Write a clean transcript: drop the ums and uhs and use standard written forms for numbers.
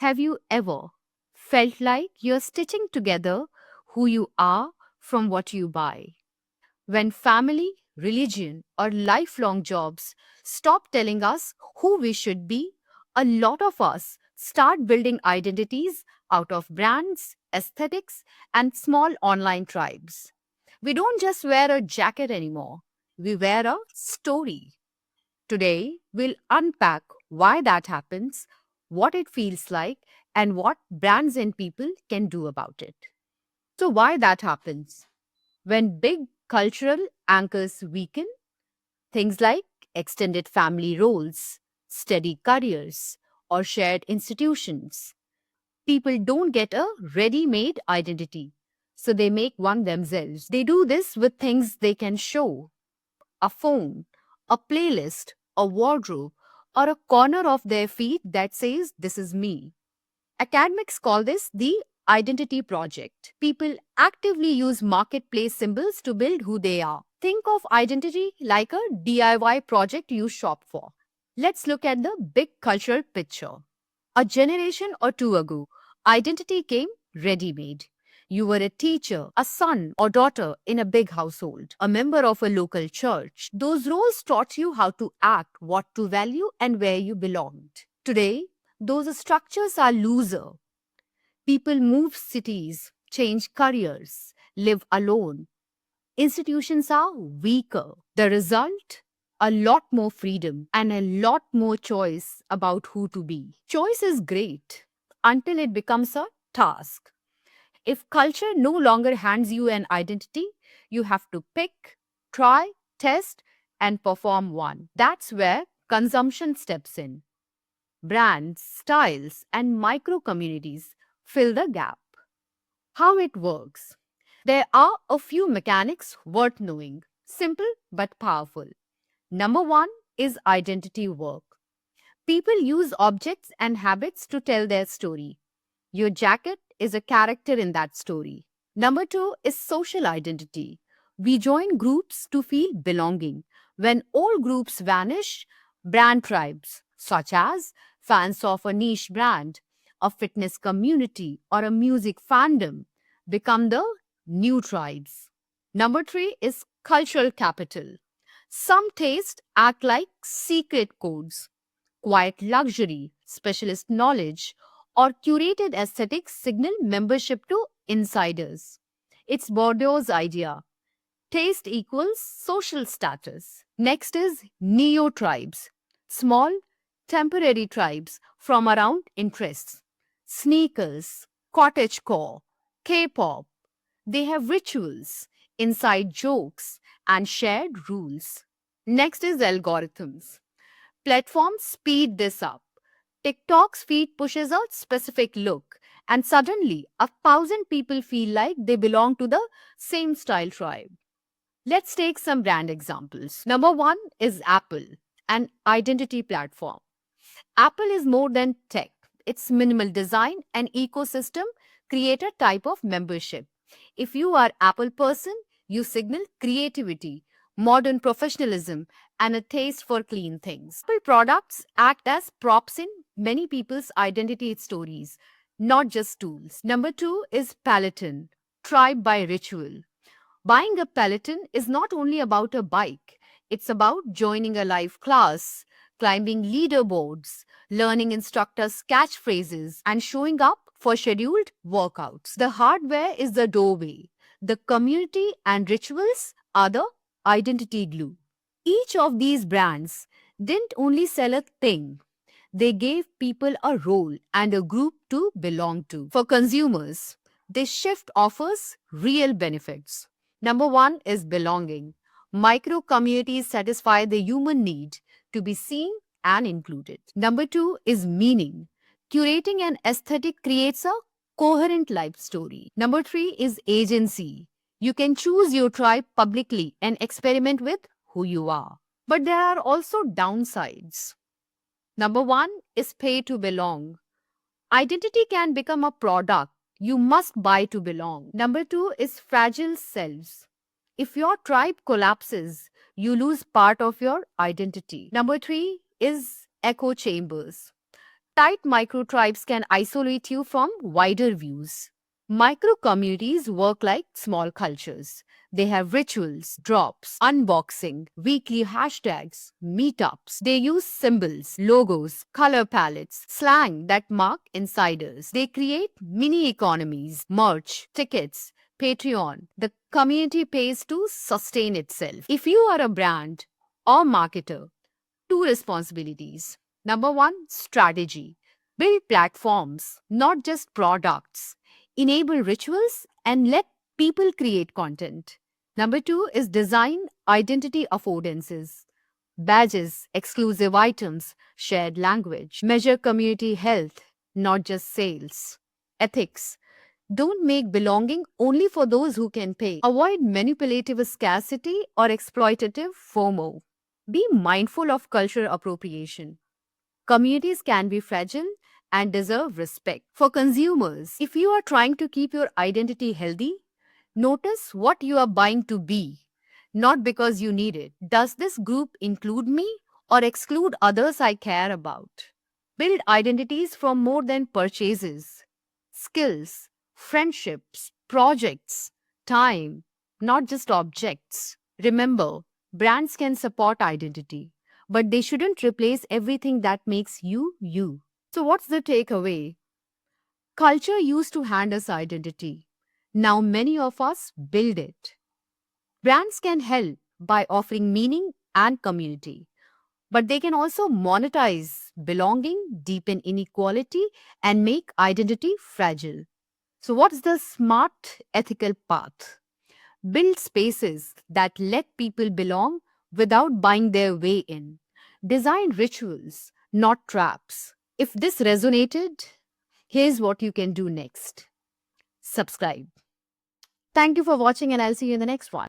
Have you ever felt like you're stitching together who you are from what you buy? When family, religion, or lifelong jobs stop telling us who we should be, a lot of us start building identities out of brands, aesthetics, and small online tribes. We don't just wear a jacket anymore, we wear a story. Today, we'll unpack why that happens, what it feels like, and what brands and people can do about it. So, why that happens? When big cultural anchors weaken, things like extended family roles, steady careers, or shared institutions, people don't get a ready made identity. So, they make one themselves. They do this with things they can show: a phone, a playlist, a wardrobe, or a corner of their feed that says, "This is me." Academics call this the identity project. People actively use marketplace symbols to build who they are. Think of identity like a DIY project you shop for. Let's look at the big cultural picture. A generation or two ago, identity came ready made. You were a teacher, a son or daughter in a big household, a member of a local church. Those roles taught you how to act, what to value, and where you belonged. Today, those structures are looser. People move cities, change careers, live alone. Institutions are weaker. The result? A lot more freedom and a lot more choice about who to be. Choice is great until it becomes a task. If culture no longer hands you an identity, you have to pick, try, test, and perform one. That's where consumption steps in. Brands, styles, and micro communities fill the gap. How it works. There are a few mechanics worth knowing, simple but powerful. Number one is identity work. People use objects and habits to tell their story. Your jacket is a character in that story. Number two is social identity. We join groups to feel belonging. When old groups vanish, brand tribes, such as fans of a niche brand, a fitness community, or a music fandom, become the new tribes. Number three is cultural capital. Some tastes act like secret codes. Quiet luxury, specialist knowledge, or curated aesthetics signal membership to insiders. It's Bordeaux's idea. Taste equals social status. Next is neo tribes, small, temporary tribes from around interests. Sneakers, cottagecore, K pop. They have rituals, inside jokes, and shared rules. Next is algorithms. Platforms speed this up. TikTok's feed pushes a specific look, and suddenly 1,000 people feel like they belong to the same style tribe. Let's take some brand examples. Number one is Apple, an identity platform. Apple is more than tech, its minimal design and ecosystem create a type of membership. If you are Apple person, you signal creativity, modern professionalism, and a taste for clean things. Apple products act as props in many people's identity stories, not just tools. Number two is Peloton, tribe by ritual. Buying a Peloton is not only about a bike, it's about joining a live class, climbing leaderboards, learning instructors' catchphrases, and showing up for scheduled workouts. The hardware is the doorway. The community and rituals are the identity glue. Each of these brands didn't only sell a thing, they gave people a role and a group to belong to. For consumers, this shift offers real benefits. Number one is belonging. Micro communities satisfy the human need to be seen and included. Number two is meaning. Curating an aesthetic creates a coherent life story. Number three is agency. You can choose your tribe publicly and experiment with who you are. But there are also downsides. Number one is pay to belong. Identity can become a product you must buy to belong. Number two is fragile selves. If your tribe collapses, you lose part of your identity. Number three is echo chambers. Tight micro tribes can isolate you from wider views. Micro communities work like small cultures. They have rituals, drops, unboxing, weekly hashtags, meetups. They use symbols, logos, color palettes, slang that mark insiders. They create mini economies, merch, tickets, Patreon. The community pays to sustain itself. If you are a brand or marketer, two responsibilities. Number one, strategy. Build platforms, not just products. Enable rituals and let people create content. Number two is design identity affordances. Badges, exclusive items, shared language. Measure community health, not just sales. Ethics. Don't make belonging only for those who can pay. Avoid manipulative scarcity or exploitative FOMO. Be mindful of cultural appropriation. Communities can be fragile and deserve respect. For consumers, if you are trying to keep your identity healthy, notice what you are buying to be, not because you need it. Does this group include me or exclude others I care about? Build identities from more than purchases, skills, friendships, projects, time, not just objects. Remember, brands can support identity, but they shouldn't replace everything that makes you you. So, what's the takeaway? Culture used to hand us identity. Now, many of us build it. Brands can help by offering meaning and community, but they can also monetize belonging, deepen inequality, and make identity fragile. So, what's the smart ethical path? Build spaces that let people belong without buying their way in. Design rituals, not traps. If this resonated, here's what you can do next. Subscribe. Thank you for watching, and I'll see you in the next one.